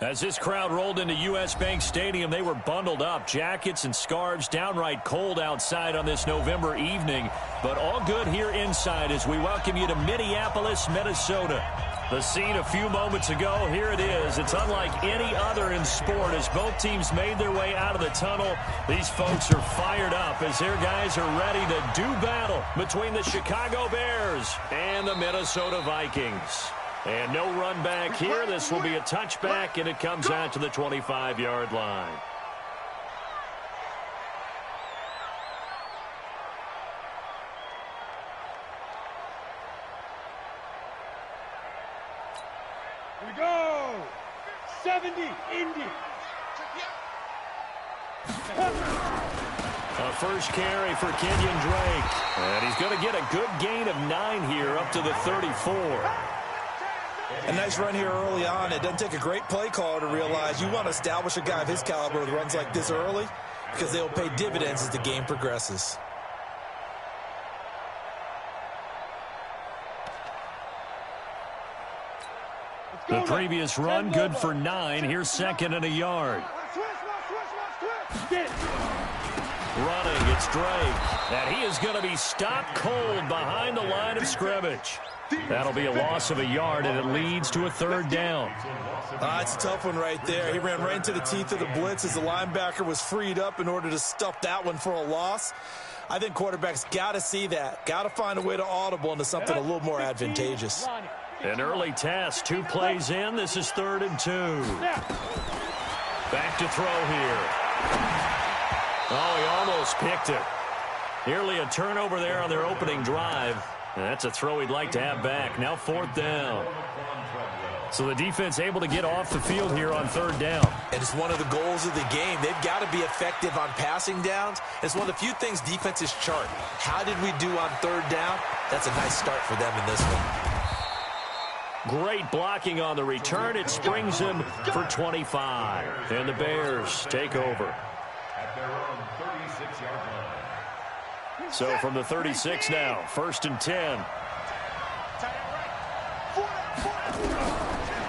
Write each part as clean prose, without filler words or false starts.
As this crowd rolled into U.S. Bank Stadium, they were bundled up, jackets and scarves, downright cold outside on this November evening. But all good here inside as we welcome you to Minneapolis, Minnesota. The scene a few moments ago, here it is. It's unlike any other in sport as both teams made their way out of the tunnel. These folks are fired up as their guys are ready to do battle between the Chicago Bears and the Minnesota Vikings. And no run back here. This will be a touchback, and it comes out to the 25-yard line. Here we go. 70, Indy. A first carry for Kenyon Drake. And he's going to get a good gain of 9 here up to the 34. A nice run here early on. It doesn't take a great play caller to realize you want to establish a guy of his caliber with runs like this early because they'll pay dividends as the game progresses. The previous run, good for 9. Here's second and a yard. Running, it's Drake. And he is going to be stopped cold behind the line of scrimmage. That'll be a loss of a yard, and it leads to a third down. It's a tough one right there. He ran right into the teeth of the blitz as the linebacker was freed up in order to stuff that one for a loss. I think quarterbacks got to see that. Got to find a way to audible into something a little more advantageous. An early test, 2 plays in. This is 3rd and 2. Back to throw here. Oh, he almost picked it. Nearly a turnover there on their opening drive. And that's a throw he'd like to have back. Now 4th down. So the defense able to get off the field here on 3rd down. And it's one of the goals of the game. They've got to be effective on passing downs. It's one of the few things defenses chart. How did we do on 3rd down? That's a nice start for them in this one. Great blocking on the return. It springs him for 25. And the Bears take over. So from the 36 now, 1st and 10.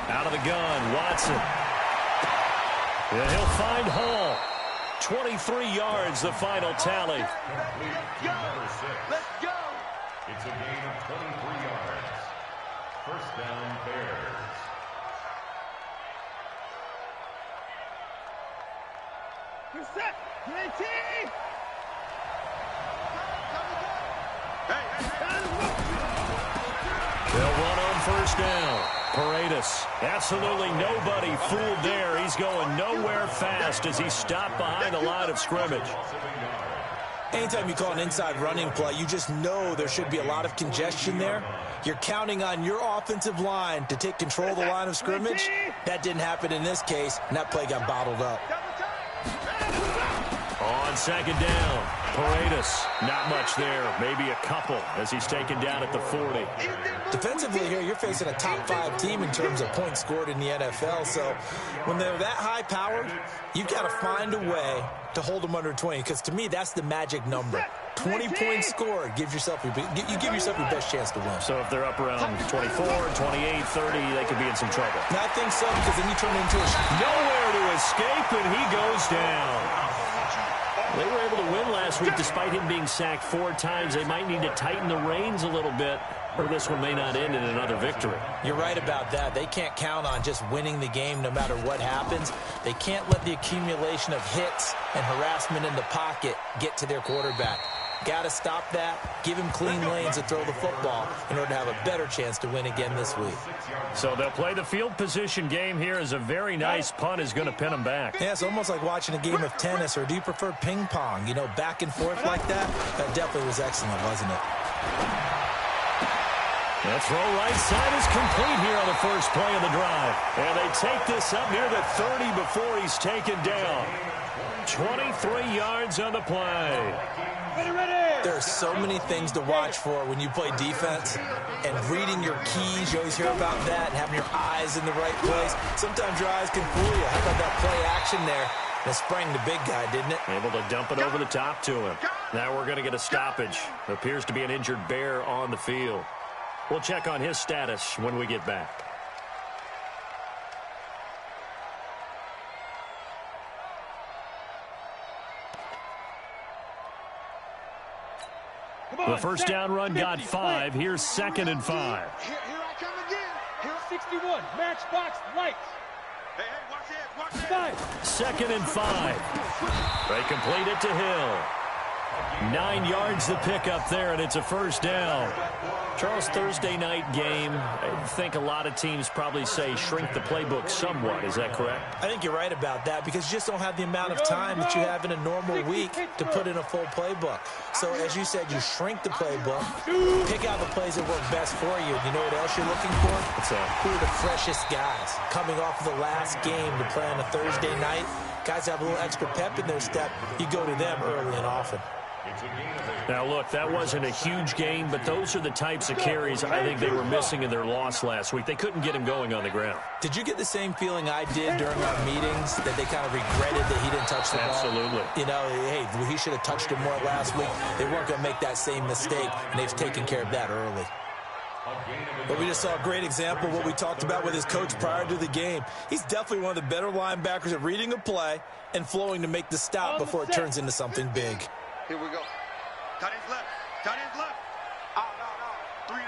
Out of the gun, Watson. And he'll find Hall. 23 yards, the final tally. Let's go. It's a gain of 23 yards. 1st down, Bears. You're set. JT. They'll run on 1st down. Paredes, absolutely nobody fooled there. He's going nowhere fast as he's stopped behind the line of scrimmage. Anytime you call an inside running play, you just know there should be a lot of congestion there. You're counting on your offensive line to take control of the line of scrimmage. That didn't happen in this case, and that play got bottled up. On 2nd down, Paredes, not much there, maybe a couple as he's taken down at the 40. Defensively here, you're facing a top 5 team in terms of points scored in the NFL, so when they're that high-powered, you've got to find a way to hold them under 20, because to me, that's the magic number. 20 points scored, you give yourself your best chance to win. So if they're up around 24, 28, 30, they could be in some trouble. I think so, because then you turn into a... Nowhere to escape, and he goes down. They were able to win last week despite him being sacked 4 times. They might need to tighten the reins a little bit, or this one may not end in another victory. You're right about that. They can't count on just winning the game no matter what happens. They can't let the accumulation of hits and harassment in the pocket get to their quarterback. Got to stop that, give him clean lanes to throw the football in order to have a better chance to win again this week. So they'll play the field position game here as a very nice punt is going to pin them back. Yeah, it's almost like watching a game of tennis, or do you prefer ping pong? You know, back and forth like that? That definitely was excellent, wasn't it? The throw right side is complete here on the first play of the drive. And they take this up near the 30 before he's taken down. 23 yards on the play. There are so many things to watch for when you play defense, and reading your keys, you always hear about that, and having your eyes in the right place. Sometimes your eyes can fool you. How about that play action there? It sprang the big guy, didn't it? Able to dump it over the top to him. Now we're going to get a stoppage. Appears to be an injured Bear on the field. We'll check on his status when we get back. The first down run got 5. Here's 2nd and 5. Here I come again. Here 61. Matchbox lights. Hey, watch it. 2nd and 5. They complete it to Hill. 9 yards the pickup there, and it's a first down. Charles, Thursday night game, I think a lot of teams probably say shrink the playbook somewhat. Is that correct? I think you're right about that because you just don't have the amount of time that you have in a normal week to put in a full playbook. So, as you said, you shrink the playbook, pick out the plays that work best for you. You know what else you're looking for? What's that? Who are the freshest guys coming off of the last game to play on a Thursday night? Guys have a little extra pep in their step. You go to them early and often. Now, look, that wasn't a huge game, but those are the types of carries I think they were missing in their loss last week. They couldn't get him going on the ground. Did you get the same feeling I did during our meetings, that they kind of regretted that he didn't touch the ball? Absolutely. You know, hey, he should have touched it more last week. They weren't going to make that same mistake, and they've taken care of that early. But we just saw a great example of what we talked about with his coach prior to the game. He's definitely one of the better linebackers at reading a play and flowing to make the stop before it turns into something big. Here we go. Tight ends left. Tight ends left. Out. 3 down.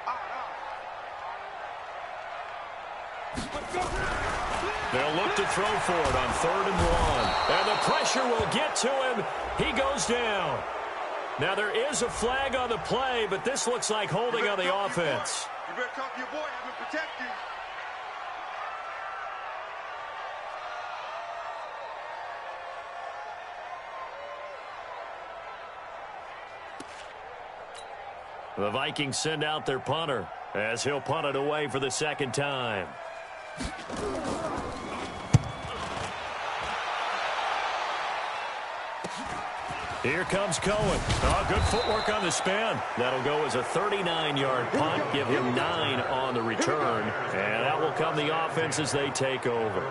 Out. Let's go. They'll look to throw for it on 3rd and 1. And the pressure will get to him. He goes down. Now, there is a flag on the play, but this looks like holding on the offense. You better talk to your boy. I've been protecting. The Vikings send out their punter as he'll punt it away for the 2nd time. Here comes Cohen. Oh, good footwork on the span. That'll go as a 39-yard punt, give him 9 on the return. And that will come the offense as they take over.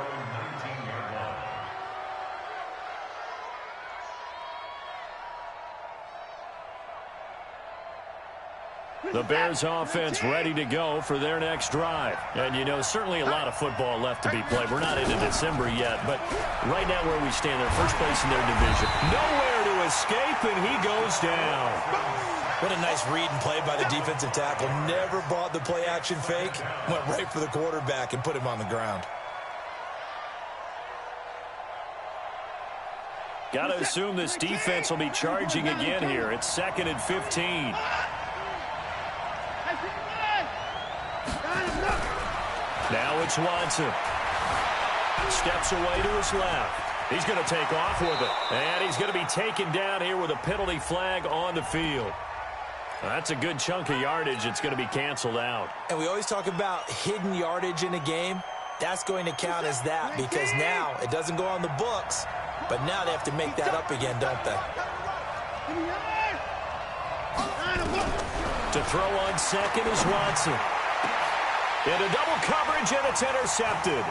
The Bears offense ready to go for their next drive. And, you know, certainly a lot of football left to be played. We're not into December yet, but right now where we stand, they're first place in their division. Nowhere to escape, and he goes down. What a nice read and play by the defensive tackle. Never bought the play-action fake. Went right for the quarterback and put him on the ground. Got to assume this defense will be charging again here. It's 2nd and 15. Now it's Watson. Steps away to his left. He's going to take off with it. And he's going to be taken down here with a penalty flag on the field. That's a good chunk of yardage. It's going to be canceled out. And we always talk about hidden yardage in a game. That's going to count as that because now it doesn't go on the books, but now they have to make that up again, don't they? To throw on 2nd is Watson. Into double coverage, and it's intercepted.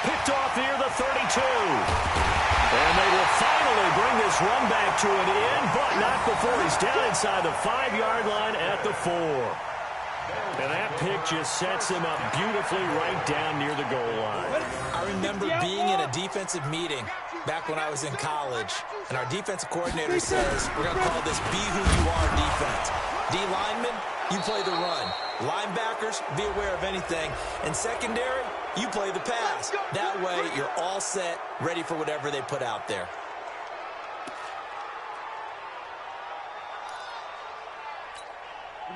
Picked off near the 32. And they will finally bring this run back to an end, but not before he's down inside the 5-yard line at the 4. And that pick just sets him up beautifully right down near the goal line. I remember being in a defensive meeting back when I was in college, and our defensive coordinator says, we're going to call this Be Who You Are defense. D linemen, you play the run. Linebackers, be aware of anything. And secondary, you play the pass. That way, you're all set, ready for whatever they put out there.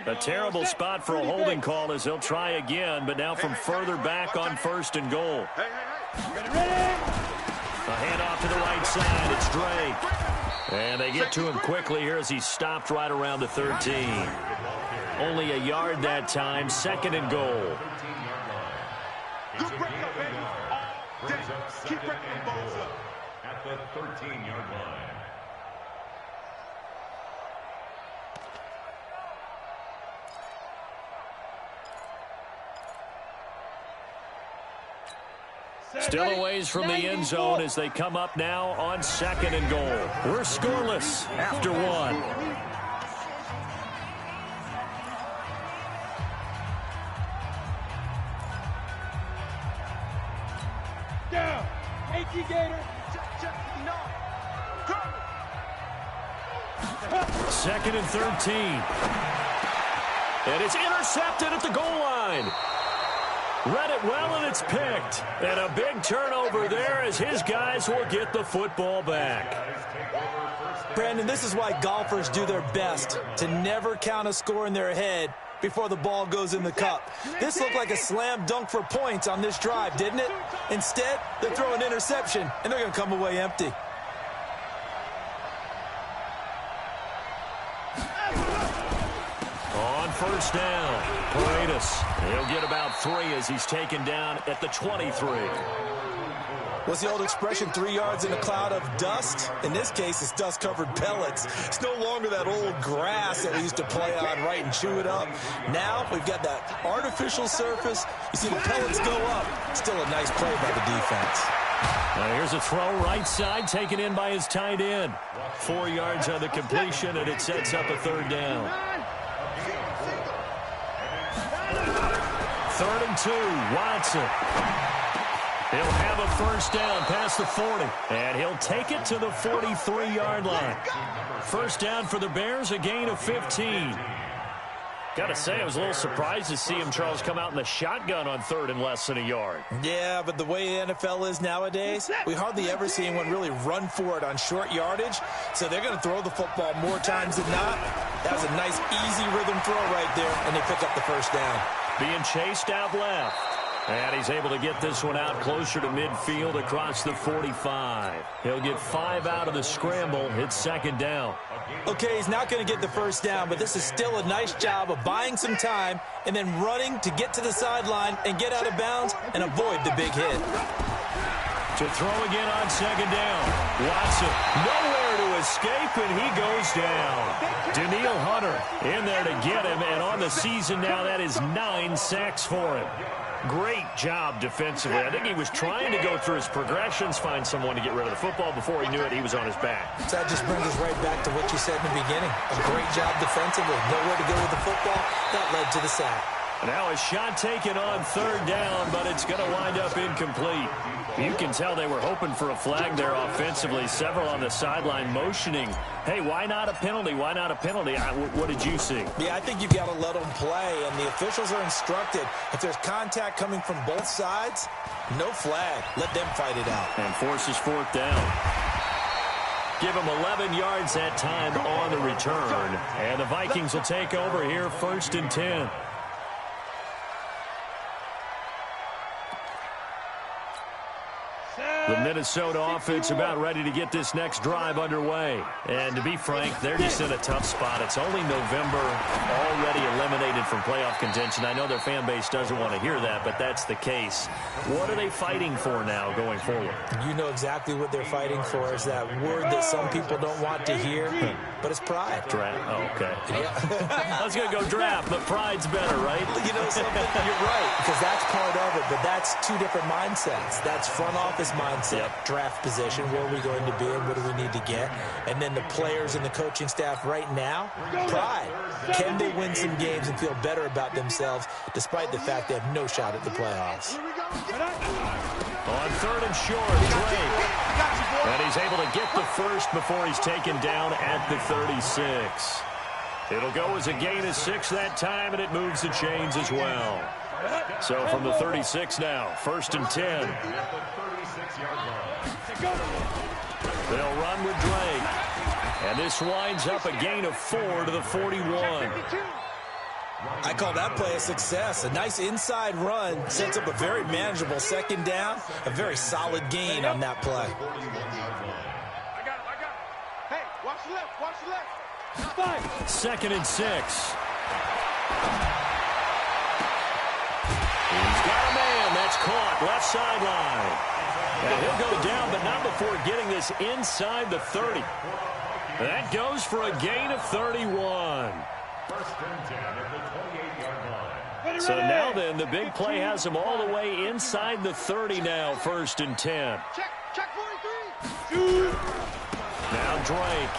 A terrible spot for a holding call as they'll try again, but now from further back on 1st and goal. A handoff to the right side. It's Drake. And they get to him quickly here as he's stopped right around the 13. Only a yard that time. 2nd and goal. Good break up, baby. All day. Keep breaking them balls up. At the 13-yard line. Still a ways from the end zone as they come up now on 2nd and goal. We're scoreless after 1. Down. Gator. Check. No. 2nd and 13. And it's intercepted at the goal line. Read it well, and it's picked. And a big turnover there as his guys will get the football back. Brandon, this is why golfers do their best to never count a score in their head before the ball goes in the cup. This looked like a slam dunk for points on this drive, didn't it? Instead, they throw an interception, and they're going to come away empty. On first down, Paredes. He'll get about 3 as he's taken down at the 23. What's the old expression, 3 yards in a cloud of dust? In this case, it's dust-covered pellets. It's no longer that old grass that we used to play on, right, and chew it up. Now we've got that artificial surface. You see the pellets go up. Still a nice play by the defense. Now here's a throw right side, taken in by his tight end. 4 yards on the completion, and it sets up a 3rd down. 3rd and 2, Watson. He'll have a first down past the 40, and he'll take it to the 43-yard line. First down for the Bears, a gain of 15. Got to say, I was a little surprised to see him, Charles, come out in the shotgun on 3rd and less than a yard. Yeah, but the way the NFL is nowadays, we hardly ever see anyone really run for it on short yardage, so they're going to throw the football more times than not. That was a nice, easy rhythm throw right there, and they pick up the first down. Being chased out left. And he's able to get this one out closer to midfield across the 45. He'll get 5 out of the scramble. It's 2nd down. Okay, he's not going to get the first down, but this is still a nice job of buying some time and then running to get to the sideline and get out of bounds and avoid the big hit. To throw again on 2nd down. Watson nowhere to escape, and he goes down. Danielle Hunter in there to get him, and on the season now, that is 9 sacks for him. Great job defensively. I think he was trying to go through his progressions, find someone to get rid of the football. Before he knew it, he was on his back. So that just brings us right back to what you said in the beginning. A great job defensively. Nowhere to go with the football. That led to the sack. Now a shot taken on 3rd down, but it's going to wind up incomplete. You can tell they were hoping for a flag there offensively. Several on the sideline motioning, hey, why not a penalty? Why not a penalty? What did you see? Yeah, I think you've got to let them play, and the officials are instructed. If there's contact coming from both sides, no flag. Let them fight it out. And forces 4th down. Give him 11 yards that time on the return. And the Vikings will take over here 1st and 10. The Minnesota offense about ready to get this next drive underway. And to be frank, they're just in a tough spot. It's only November, already eliminated from playoff contention. I know their fan base doesn't want to hear that, but that's the case. What are they fighting for now going forward? You know exactly what they're fighting for is that word that some people don't want to hear, but it's pride. Draft. Oh, okay. Yeah. I was going to go draft, but pride's better, right? You know something? You're right, because that's part of it, but that's 2 different mindsets. That's front office mindset. Draft position, where are we going to be and what do we need to get? And then the players and the coaching staff right now, pride. Can they win some games and feel better about themselves despite the fact they have no shot at the playoffs? On 3rd and short, Drake. And he's able to get the first before he's taken down at the 36. It'll go as a gain of 6 that time, and it moves the chains as well. So from the 36 now, 1st and 10. They'll run with Drake. And this winds up a gain of 4 to the 41. I call that play a success. A nice inside run sets up a very manageable 2nd down. A very solid gain on that play. I got it. Hey, watch the left. 2nd and 6. He's got a man. That's caught. Left sideline. And he'll go down, but not before getting this inside the 30. That goes for a gain of 31. So now then, the big play has him all the way inside the 30 now, 1st and 10. Check 43. Now Drake.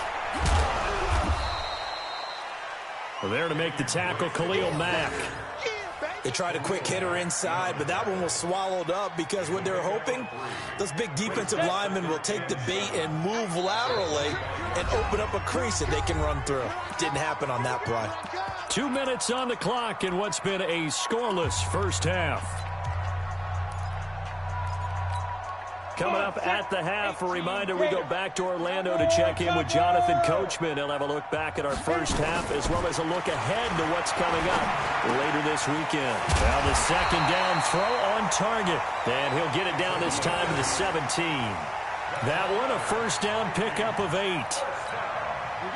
Well, there to make the tackle, Khalil Mack. They tried a quick hitter inside, but that one was swallowed up because what they're hoping, those big defensive linemen will take the bait and move laterally and open up a crease that they can run through. Didn't happen on that play. 2 minutes on the clock in what's been a scoreless first half. Coming up at the half, a reminder, we go back to Orlando to check in with Jonathan Coachman. He'll have a look back at our first half as well as a look ahead to what's coming up later this weekend. Now the second down throw on target, and he'll get it down this time to the 17. That one, a first down pickup of 8.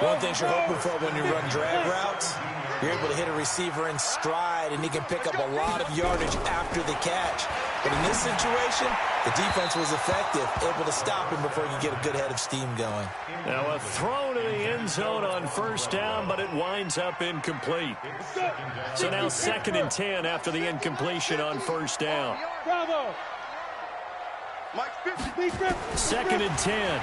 One thing you're hoping for when you run drag routes, you're able to hit a receiver in stride, and he can pick up a lot of yardage after the catch. But in this situation, the defense was effective, able to stop him before he could get a good head of steam going. Now a throw to the end zone on first down, but it winds up incomplete. So now 2nd and 10 after the incompletion on first down. Bravo. 2nd and 10.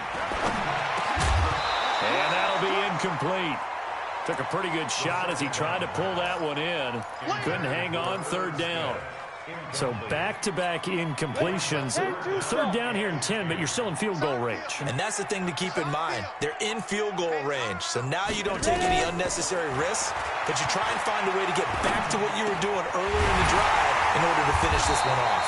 And that'll be incomplete. Took a pretty good shot as he tried to pull that one in. Couldn't hang on, 3rd down. So back-to-back incompletions. 3rd down here in 10, but you're still in field goal range. And that's the thing to keep in mind. They're in field goal range. So now you don't take any unnecessary risks, but you try and find a way to get back to what you were doing earlier in the drive in order to finish this one off.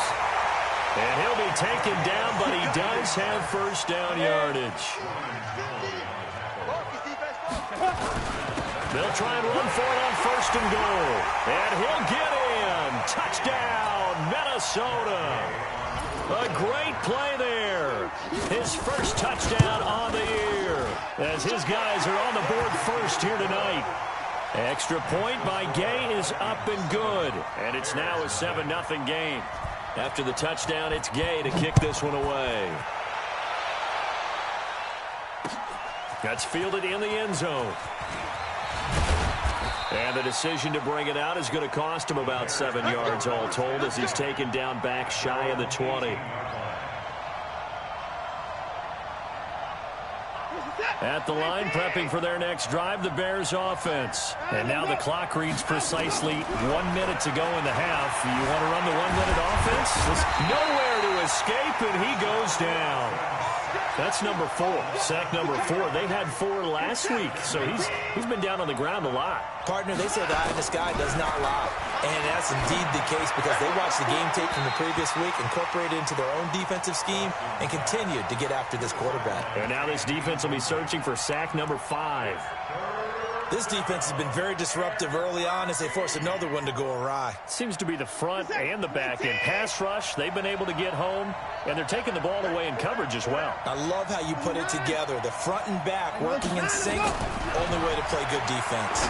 And he'll be taken down, but he does have first down yardage. They'll try and run for it on 1st and goal. And he'll get in. Touchdown, Minnesota. A great play there. His first touchdown on the year as his guys are on the board first here tonight. Extra point by Gay is up and good. And it's now a 7-0 game. After the touchdown, it's Gay to kick this one away. That's fielded in the end zone. And the decision to bring it out is going to cost him about 7 yards all told as he's taken down back shy of the 20. At the line, prepping for their next drive, the Bears offense. And now the clock reads precisely 1 minute to go in the half. You want to run the 1-minute offense? There's nowhere to escape, and he goes down. That's number 4, sack number 4. They had 4 last week, so he's been down on the ground a lot. Partner, they say the eye in the sky does not lie. And that's indeed the case because they watched the game tape from the previous week, incorporated it into their own defensive scheme, and continued to get after this quarterback. And now this defense will be searching for sack number 5. This defense has been very disruptive early on as they force another one to go awry. Seems to be the front and the back end. Pass rush, they've been able to get home, and they're taking the ball away in coverage as well. I love how you put it together. The front and back working in sync, only way to play good defense.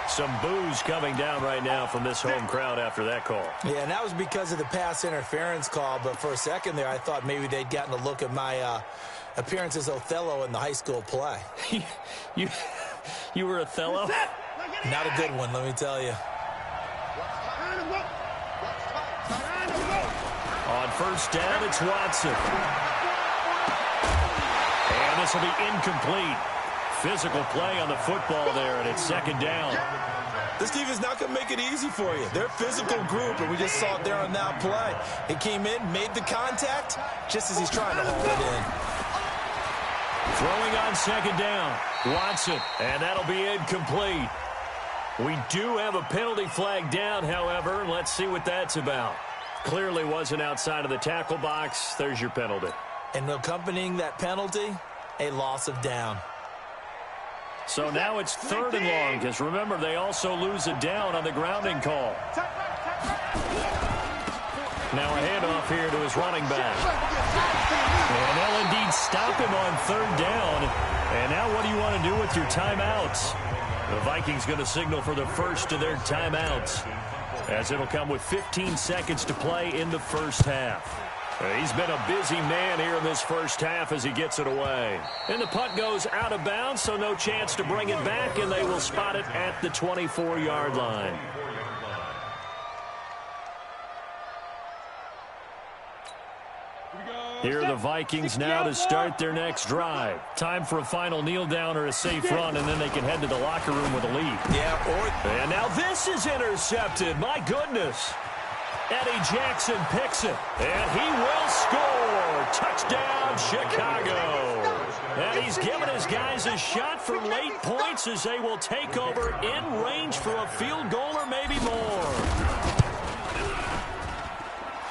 Some boos coming down right now from this home crowd after that call. Yeah, and that was because of the pass interference call, but for a second there I thought maybe they'd gotten a look at my appearance as Othello in the high school play. You were Othello? Not a good one, let me tell you. On first down, it's Watson. And this will be incomplete. Physical play on the football there, and it's 2nd down. This defense is not going to make it easy for you. They're a physical group, and we just saw it there on that play. He came in, made the contact, just as he's trying to haul it in. Throwing on 2nd down, Watson, and that'll be incomplete. We do have a penalty flag down, however. Let's see what that's about. Clearly wasn't outside of the tackle box. There's your penalty. And accompanying that penalty, a loss of down. So now it's 3rd and long, because remember, they also lose a down on the grounding call. Now a handoff here to his running back. And they'll indeed stop him on 3rd down. And now what do you want to do with your timeouts? The Vikings going to signal for the first of their timeouts, as it'll come with 15 seconds to play in the first half. He's been a busy man here in this first half as he gets it away. And the punt goes out of bounds, so no chance to bring it back, and they will spot it at the 24-yard line. Here are the Vikings now to start their next drive. Time for a final kneel down or a safe run, and then they can head to the locker room with a lead. And now this is intercepted. My goodness. Eddie Jackson picks it, and he will score. Touchdown, Chicago. And he's given his guys a shot for late points as they will take over in range for a field goal or maybe more.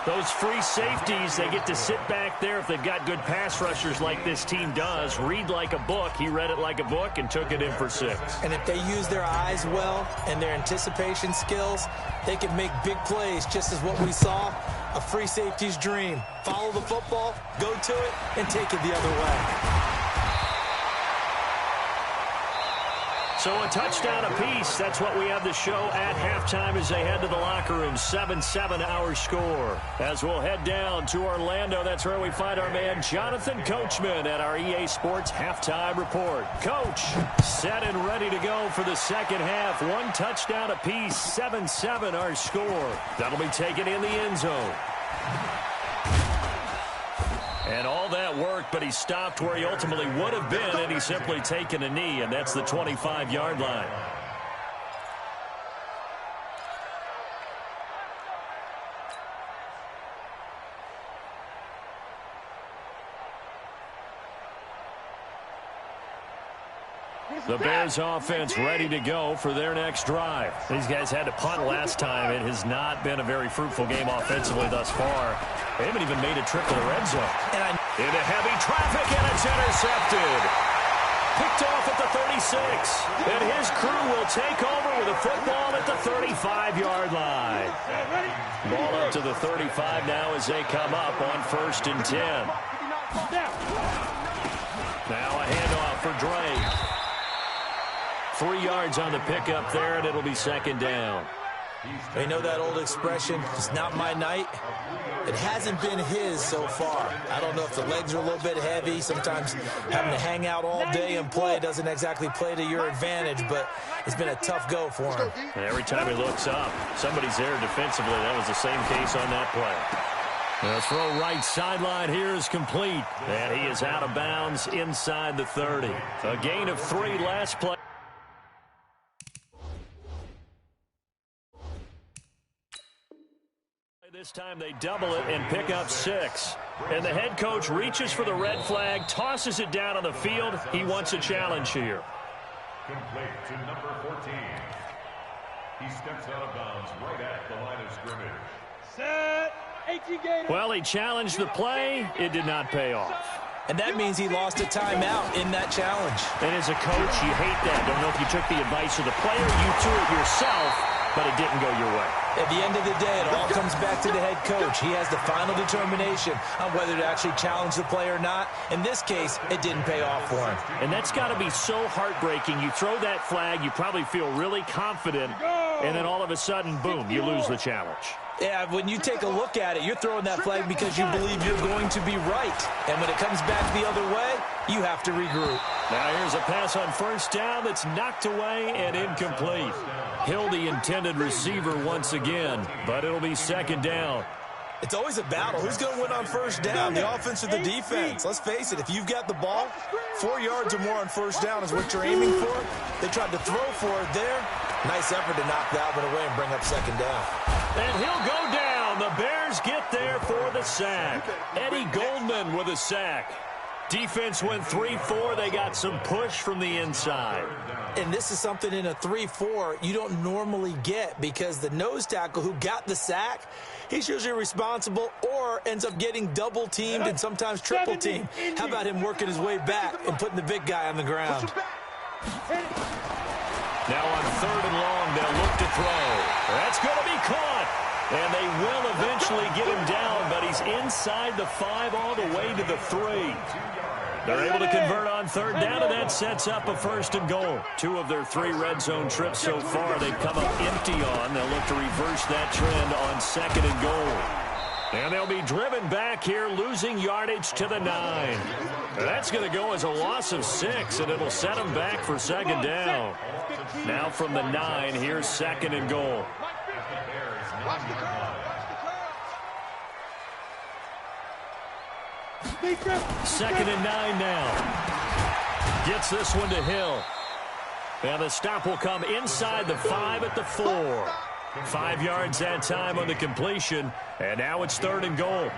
Those free safeties, they get to sit back there if they've got good pass rushers like this team does. Read like a book. He read it like a book and took it in for 6. And if they use their eyes well and their anticipation skills, they can make big plays, just as what we saw, a free safety's dream. Follow the football, go to it, and take it the other way. So a touchdown apiece. That's what we have to show at halftime as they head to the locker room. 7-7 our score. As we'll head down to Orlando, that's where we find our man Jonathan Coachman at our EA Sports Halftime Report. Coach, set and ready to go for the second half. 1 touchdown apiece. 7-7 our score. That'll be taken in the end zone. And all that worked, but he stopped where he ultimately would have been, and he's simply taken a knee, and that's the 25-yard line. The Bears offense ready to go for their next drive. These guys had to punt last time. It has not been a very fruitful game offensively thus far. They haven't even made a trip to the red zone. Into heavy traffic, and it's intercepted. Picked off at the 36. And his crew will take over with a football at the 35-yard line. Ball up to the 35 now as they come up on 1st and 10. Now a handoff for Drake. 3 yards on the pickup there, and it'll be 2nd down. You know that old expression, it's not my night? It hasn't been his so far. I don't know if the legs are a little bit heavy. Sometimes having to hang out all day and play doesn't exactly play to your advantage, but it's been a tough go for him. And every time he looks up, somebody's there defensively. That was the same case on that play. The throw right sideline here is complete, and he is out of bounds inside the 30. A gain of 3 last play. This time they double it and pick up 6. And the head coach reaches for the red flag, tosses it down on the field. He wants a challenge here. Complete to number 14. He steps out of bounds right at the line of scrimmage. Set. 18 gainers. Well, he challenged the play. It did not pay off. And that means he lost a timeout in that challenge. And as a coach, you hate that. Don't know if you took the advice of the player, you threw it yourself, but it didn't go your way. At the end of the day, it all comes back to the head coach. He has the final determination on whether to actually challenge the play or not. In this case, it didn't pay off for him. And that's got to be so heartbreaking. You throw that flag, you probably feel really confident, and then all of a sudden, boom, you lose the challenge. Yeah, when you take a look at it, you're throwing that flag because you believe you're going to be right. And when it comes back the other way, you have to regroup. Now here's a pass on 1st down that's knocked away and incomplete. Hill, the intended receiver once again, but it'll be 2nd down. It's always a battle. Who's going to win on 1st down, the offense or the defense? Let's face it, if you've got the ball, 4 yards or more on 1st down is what you're aiming for. They tried to throw for it there. Nice effort to knock that one away and bring up 2nd down. And he'll go down. The Bears get there for the sack. Eddie Goldman with a sack. Defense went 3-4. They got some push from the inside. And this is something in a 3-4 you don't normally get because the nose tackle who got the sack, he's usually responsible or ends up getting double-teamed and sometimes triple-teamed. How about him working his way back and putting the big guy on the ground? Now on 3rd and long, they'll look to throw. That's going to be caught. And they will eventually get him down, but he's inside the 5 all the way to the 3. They're able to convert on 3rd down, and that sets up a 1st and goal. 2 of their 3 red zone trips so far they've come up empty on. They'll look to reverse that trend on 2nd and goal. And they'll be driven back here, losing yardage to the 9. That's going to go as a loss of 6, and it'll set them back for 2nd down. Now from the 9, here's 2nd and goal. 2nd and 9 now. Gets this one to Hill. And the stop will come inside the 5 at the 4. 5 yards that time on the completion. And now it's 3rd and goal. Here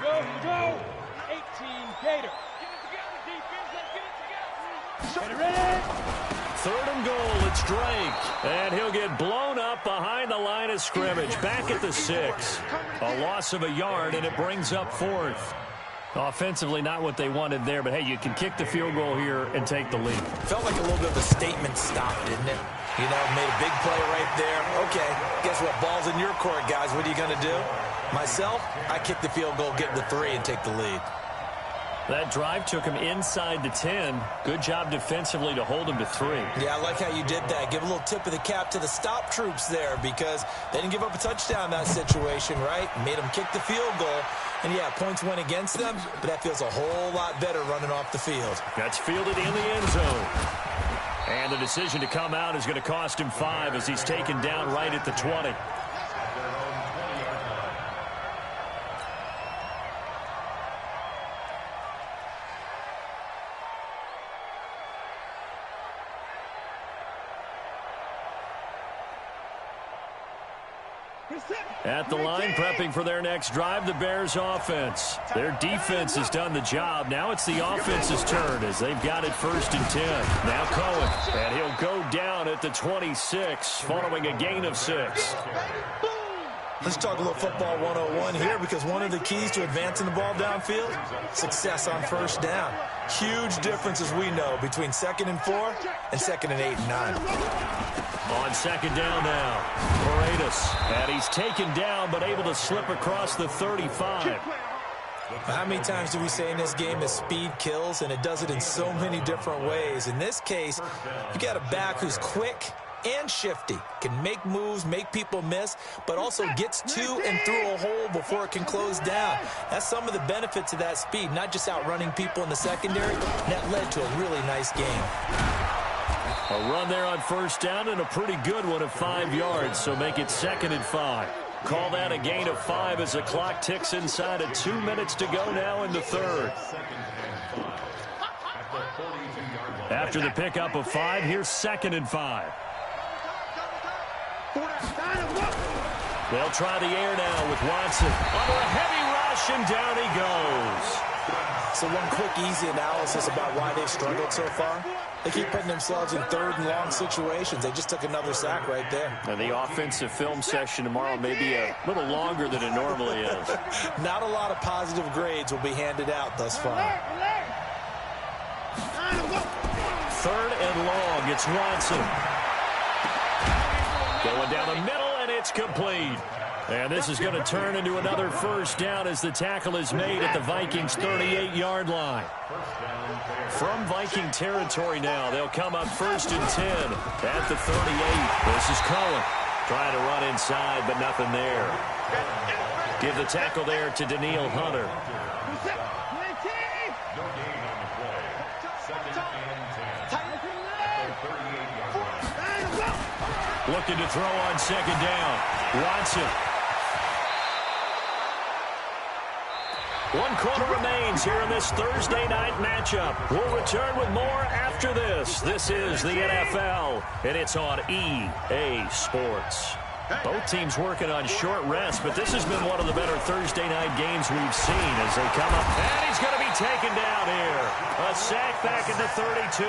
we go. 18 Gator. Get it together, defense. Let's get it together. Ready? 3rd and goal, it's Drake. And he'll get blown up behind the line of scrimmage. Back at the 6. A loss of a yard, and it brings up 4th. Offensively, not what they wanted there, but hey, you can kick the field goal here and take the lead. Felt like a little bit of a statement stop, didn't it? You know, made a big play right there. Okay, guess what? Ball's in your court, guys. What are you going to do? Myself, I kick the field goal, get the 3, and take the lead. That drive took him inside the 10. Good job defensively to hold him to 3. Yeah, I like how you did that. Give a little tip of the cap to the stop troops there because they didn't give up a touchdown in that situation, right? Made them kick the field goal. And, yeah, points went against them, but that feels a whole lot better running off the field. That's fielded in the end zone. And the decision to come out is going to cost him 5 as he's taken down right at the 20. At the line, prepping for their next drive, the Bears offense. Their defense has done the job. Now it's the offense's turn as they've got it 1st and 10. Now Cohen, and he'll go down at the 26 following a gain of 6. Let's talk a little football 101 here because one of the keys to advancing the ball downfield, success on 1st down. Huge difference, as we know, between 2nd and 4 and 2nd and 8 and 9. On 2nd down now, Paredes. And he's taken down but able to slip across the 35. How many times do we say in this game that speed kills, and it does it in so many different ways? In this case, you got a back who's quick and shifty, can make moves, make people miss, but also gets to and through a hole before it can close down. That's some of the benefits of that speed, not just outrunning people in the secondary. That led to a really nice game. A run there on 1st down and a pretty good one of 5 yards, so make it 2nd and 5. Call that a gain of 5 as the clock ticks inside of 2 minutes to go now in the 3rd. After the pickup of 5, here's 2nd and 5. They'll try the air now with Watson. Under a heavy rush, and down he goes. So one quick, easy analysis about why they've struggled so far. They keep putting themselves in 3rd and long situations. They just took another sack right there. And the offensive film session tomorrow may be a little longer than it normally is. Not a lot of positive grades will be handed out thus far. 3rd and long, it's Watson. Going down the middle, and it's complete. And this is going to turn into another 1st down as the tackle is made at the Vikings' 38-yard line. From Viking territory now, they'll come up 1st and 10 at the 38. This is Cohen trying to run inside, but nothing there. Give the tackle there to Daniil Hunter. Looking to throw on 2nd down. Watson. 1 quarter remains here in this Thursday night matchup. We'll return with more after this. This is the NFL, and it's on EA Sports. Both teams working on short rest, but this has been one of the better Thursday night games we've seen as they come up. And he's going to be taken down here. A sack back at the 32.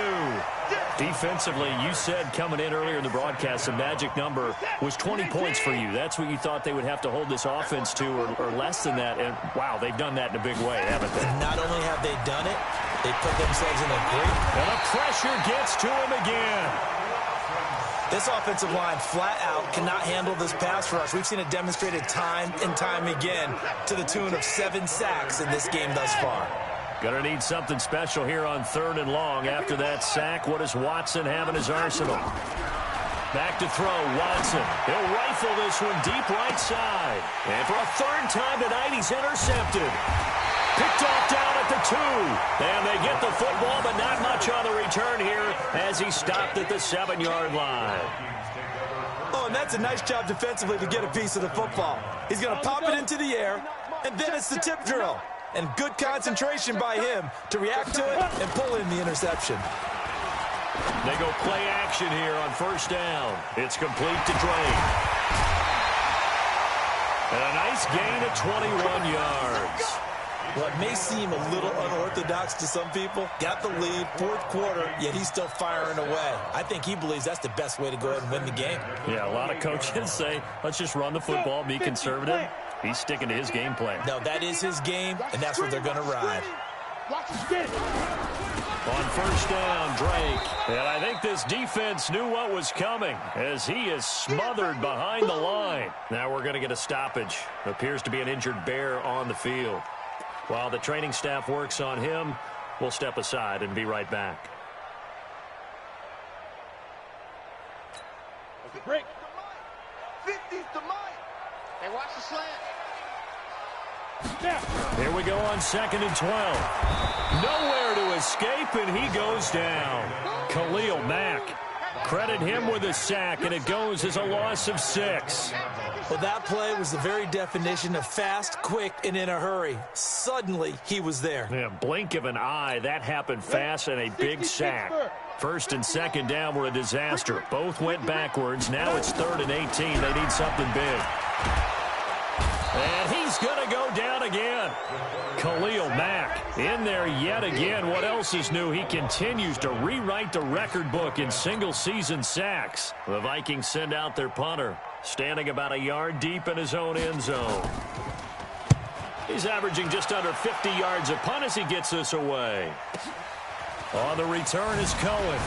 Defensively, you said coming in earlier in the broadcast, the magic number was 20 points for you. That's what you thought they would have to hold this offense to, or less than that. And, wow, they've done that in a big way, haven't they? Not only have they done it, they put themselves in a great... And the pressure gets to him again. This offensive line, flat out, cannot handle this pass rush. We've seen it demonstrated time and time again to the tune of 7 sacks in this game thus far. Gonna need something special here on 3rd and long. After that sack, what does Watson have in his arsenal? Back to throw, Watson. He'll rifle this one deep right side. And for a 3rd time tonight, he's intercepted. Picked off down at the 2. And they get the football, but not much on the return here as he stopped at the 7-yard line. Oh, and that's a nice job defensively to get a piece of the football. He's going to pop it into the air, And then it's the tip drill. And good concentration by him to react to it and pull in the interception. They go play action here on first down. It's complete to Drake. And a nice gain of 21 yards. Well, it may seem a little unorthodox to some people. Got the lead, fourth quarter, yet he's still firing away. I think he believes that's the best way to go ahead and win the game. Yeah, a lot of coaches say, let's just run the football, be conservative. He's sticking to his game plan. No, that is his game, and that's what they're going to ride. On first down, Drake. And I think this defense knew what was coming as he is smothered behind the line. Now we're going to get a stoppage. Appears to be an injured bear on the field. While the training staff works on him, we'll step aside and be right back. Break. 50's to Mike. Hey, watch the slant. Here we go on 2nd and 12. Nowhere to escape, and he goes down. Khalil Mack. Credit him with a sack, and it goes as a loss of 6. Well, that play was the very definition of fast, quick, and in a hurry. Suddenly, he was there. Yeah, blink of an eye. That happened fast and a big sack. 1st and 2nd down were a disaster. Both went backwards. Now it's 3rd and 18. They need something big. And he's going to go down again. Khalil Mack in there yet again. What else is new? He continues to rewrite the record book in single-season sacks. The Vikings send out their punter, standing about a yard deep in his own end zone. He's averaging just under 50 yards a punt as he gets this away. On the return is Cohen.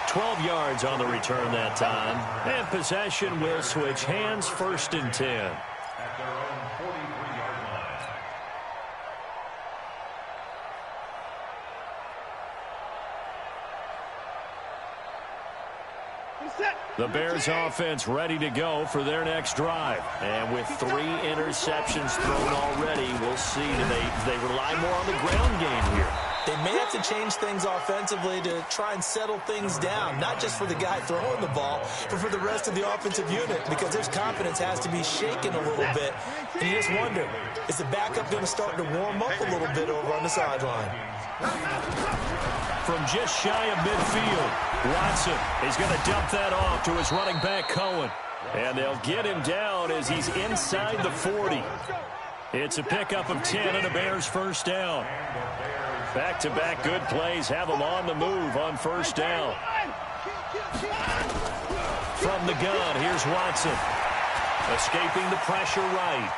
12 yards on the return that time. And possession will switch hands, 1st and 10. At their own 43-yard line. The Bears offense ready to go for their next drive. And with 3 interceptions thrown already, we'll see. Do they rely more on the ground game here? They may have to change things offensively to try and settle things down, not just for the guy throwing the ball, but for the rest of the offensive unit, because their confidence has to be shaken a little bit. And you just wonder, is the backup going to start to warm up a little bit over on the sideline? From just shy of midfield, Watson is going to dump that off to his running back, Cohen. And they'll get him down as he's inside the 40. It's a pickup of 10 and a Bears first down. Back-to-back good plays have them on the move on first down. From the gun, here's Watson. Escaping the pressure right.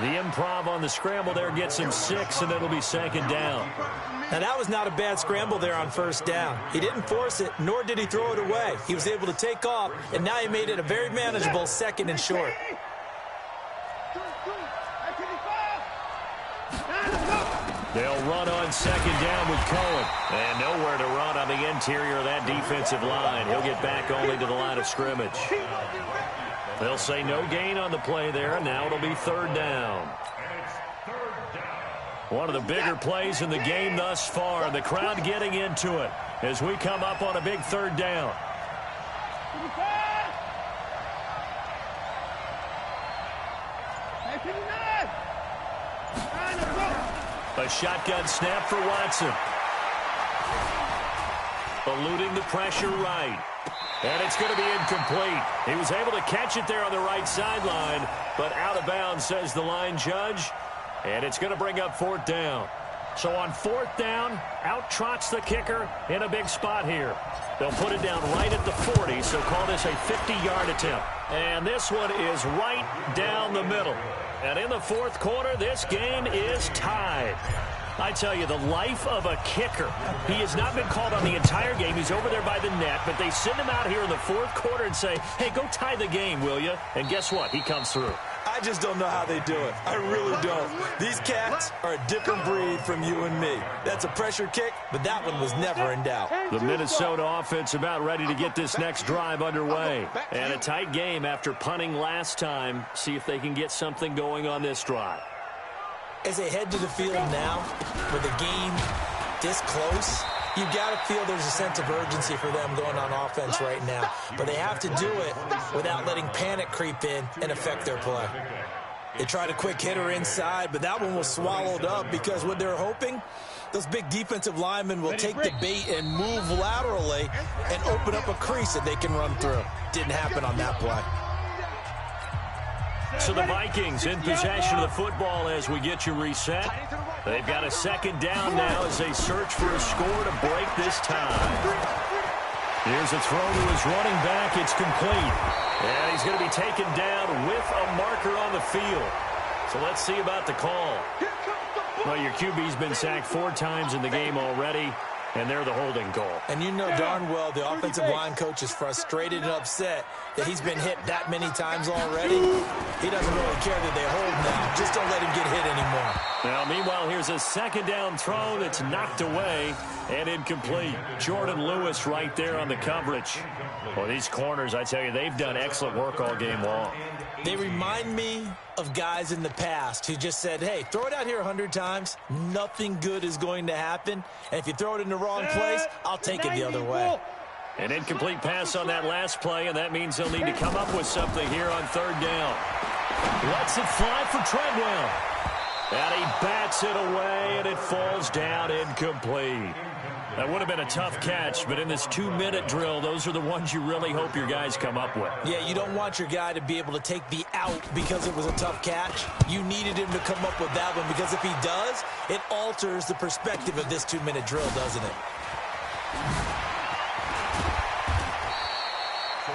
The improv on the scramble there gets him 6, and it'll be 2nd down. Now, that was not a bad scramble there on first down. He didn't force it, nor did he throw it away. He was able to take off, and now he made it a very manageable 2nd and short. They'll run on 2nd down with Cohen. And nowhere to run on the interior of that defensive line. He'll get back only to the line of scrimmage. They'll say no gain on the play there, and now it'll be 3rd down. One of the bigger plays in the game thus far. The crowd getting into it as we come up on a big 3rd down. A shotgun snap for Watson. Eluding the pressure right. And it's going to be incomplete. He was able to catch it there on the right sideline, but out of bounds, says the line judge. And it's going to bring up 4th down. So on 4th down, out trots the kicker in a big spot here. They'll put it down right at the 40, so call this a 50-yard attempt. And this one is right down the middle. And in the 4th quarter, this game is tied. I tell you, the life of a kicker. He has not been called on the entire game. He's over there by the net, but they send him out here in the 4th quarter and say, hey, go tie the game, will you? And guess what? He comes through. I just don't know how they do it. I really don't. These cats are a different breed from you and me. That's a pressure kick, but that one was never in doubt. The Minnesota offense about ready to get this next drive underway. And a tight game after punting last time. See if they can get something going on this drive. As they head to the field now, with the game this close, You got to feel there's a sense of urgency for them going on offense right now. But they have to do it without letting panic creep in and affect their play. They tried a quick hitter inside, but that one was swallowed up because what they're hoping, those big defensive linemen will take the bait and move laterally and open up a crease that they can run through. Didn't happen on that play. So the Vikings in possession of the football as we get you reset. They've got a second down now as they search for a score to break this tie. Here's a throw to his running back. It's complete. And he's going to be taken down with a marker on the field. So let's see about the call. Well, your QB's been sacked 4 times in the game already, and they're the holding call. And you know darn well the offensive line coach is frustrated and upset that he's been hit that many times already. He doesn't really care that they hold now. Just don't let him get hit anymore. Now, meanwhile, here's a second down throw that's knocked away and incomplete. Jordan Lewis right there on the coverage. Well, these corners, I tell you, they've done excellent work all game long. They remind me of guys in the past who just said, hey, throw it out here 100 times. Nothing good is going to happen. And if you throw it in the wrong place, I'll take it the other way. An incomplete pass on that last play, and that means they'll need to come up with something here on third down. Lets it fly for Treadwell. And he bats it away, and it falls down incomplete. That would have been a tough catch, but in this 2-minute drill, those are the ones you really hope your guys come up with. Yeah, you don't want your guy to be able to take the out because it was a tough catch. You needed him to come up with that one because if he does, it alters the perspective of this 2-minute drill, doesn't it?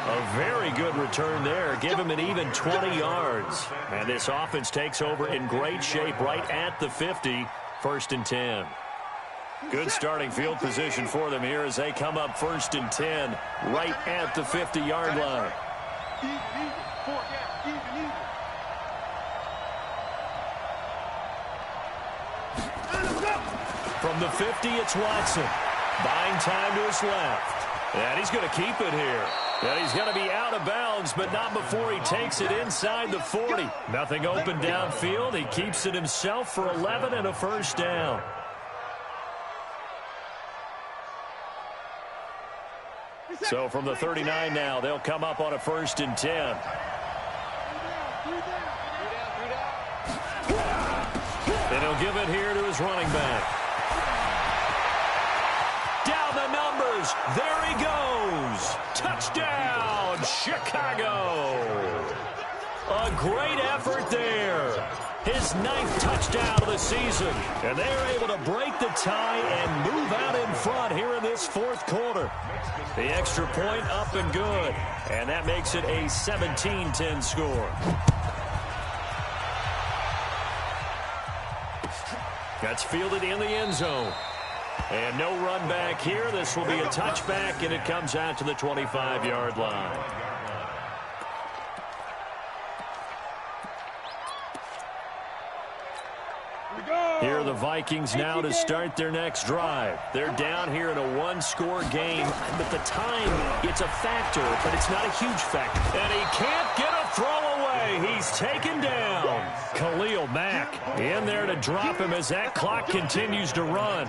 A very good return there. Give him an even 20 yards. And this offense takes over in great shape right at the 50, 1st and 10. Good starting field position for them here as they come up 1st and 10 right at the 50-yard line. From the 50, it's Watson. Buying time to his left. And he's going to keep it here. And he's going to be out of bounds, but not before he takes it inside the 40. Nothing open downfield. He keeps it himself for 11 and a 1st down. So from the 39 now, they'll come up on a 1st and 10. And he'll give it here to his running back. Down the numbers. There he goes. Touchdown, Chicago. A great effort there. His 9th touchdown of the season. And they're able to break the tie and move out in front here in this 4th quarter. The extra point up and good. And that makes it a 17-10 score. That's fielded in the end zone. And no run back here. This will be a touchback, and it comes out to the 25-yard line. Here are the Vikings now to start their next drive. They're down here in a 1-score game, but the time, it's a factor, but it's not a huge factor. And he can't get a throw away. He's taken down. Khalil Mack in there to drop him as that clock continues to run.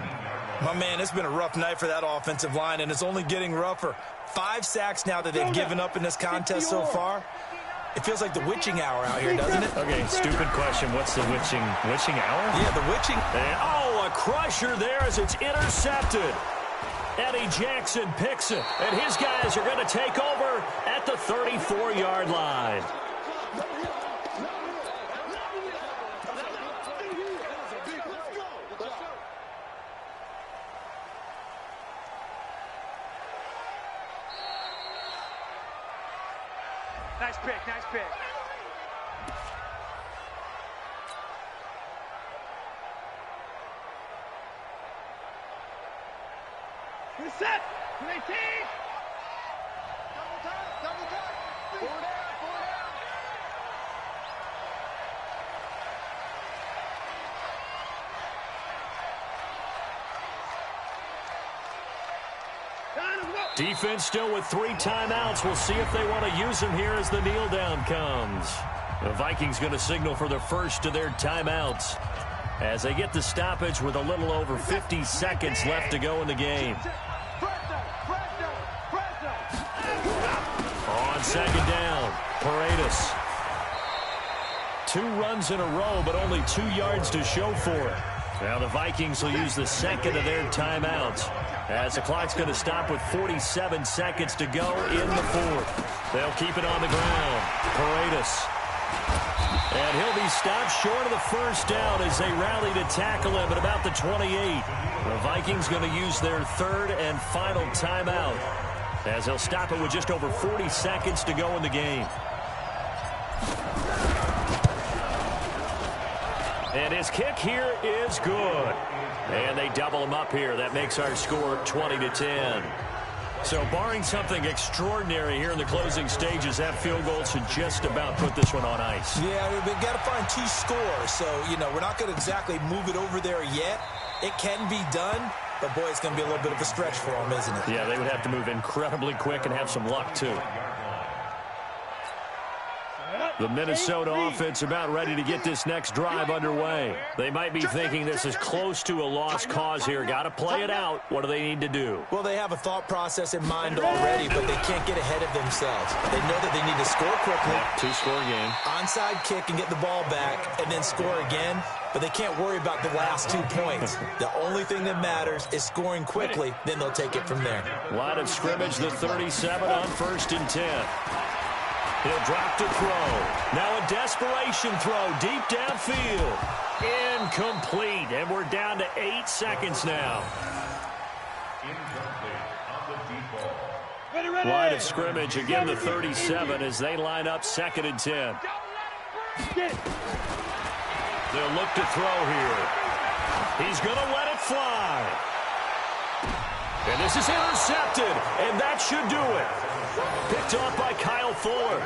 My man, it's been a rough night for that offensive line, and it's only getting rougher. 5 sacks now that they've given up in this contest so far. It feels like the witching hour out here, doesn't it? Okay, stupid question. What's the witching hour? Yeah, the witching. And, oh, a crusher there as it's intercepted. Eddie Jackson picks it, and his guys are going to take over at the 34-yard line. Nice pick, nice pick. Good set. 18. Double time. 4 down, 4 down. Defense still with 3 timeouts. We'll see if they want to use them here as the kneel down comes. The Vikings going to signal for the first of their timeouts. as they get the stoppage with a little over 50 seconds left to go in the game. On second down, Paredes. 2 runs in a row, but only 2 yards to show for it. Now the Vikings will use the second of their timeouts, as the clock's going to stop with 47 seconds to go in the fourth. They'll keep it on the ground. Paredes. And he'll be stopped short of the first down as they rally to tackle him at about the 28. The Vikings going to use their third and final timeout, as they'll stop it with just over 40 seconds to go in the game. And his kick here is good. And they double him up here. That makes our score 20-10. So barring something extraordinary here in the closing stages, that field goal should just about put this one on ice. Yeah, we've got to find 2 scores. So, we're not going to exactly move it over there yet. It can be done, but, boy, it's going to be a little bit of a stretch for them, isn't it? Yeah, they would have to move incredibly quick and have some luck, too. The Minnesota offense about ready to get this next drive underway. They might be thinking this is close to a lost cause here. Got to play it out. What do they need to do? Well, they have a thought process in mind already, but they can't get ahead of themselves. They know that they need to score quickly. 2-score game. Onside kick and get the ball back and then score again. But they can't worry about the last 2 points. The only thing that matters is scoring quickly. Then they'll take it from there. Line of scrimmage, the 37 on 1st and 10. He'll drop to throw. Now a desperation throw deep downfield. Incomplete. And we're down to 8 seconds now. Line of scrimmage, again the 37 as they line up 2nd and 10. They'll look to throw here. He's going to let it fly. And this is intercepted. And that should do it. Picked off by Kyle Fuller.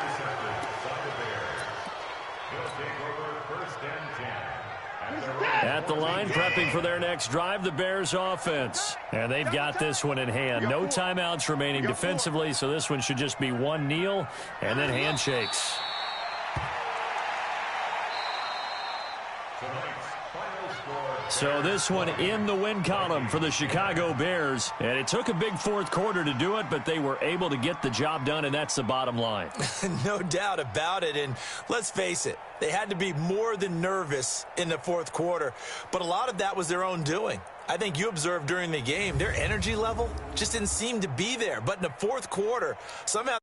At the line, prepping for their next drive, the Bears offense. And they've got this one in hand. No timeouts remaining defensively, so this one should just be one kneel and then handshakes. So this one in the win column for the Chicago Bears. And it took a big 4th quarter to do it, but they were able to get the job done, and that's the bottom line. No doubt about it. And let's face it, they had to be more than nervous in the 4th quarter. But a lot of that was their own doing. I think you observed during the game, their energy level just didn't seem to be there. But in the 4th quarter, somehow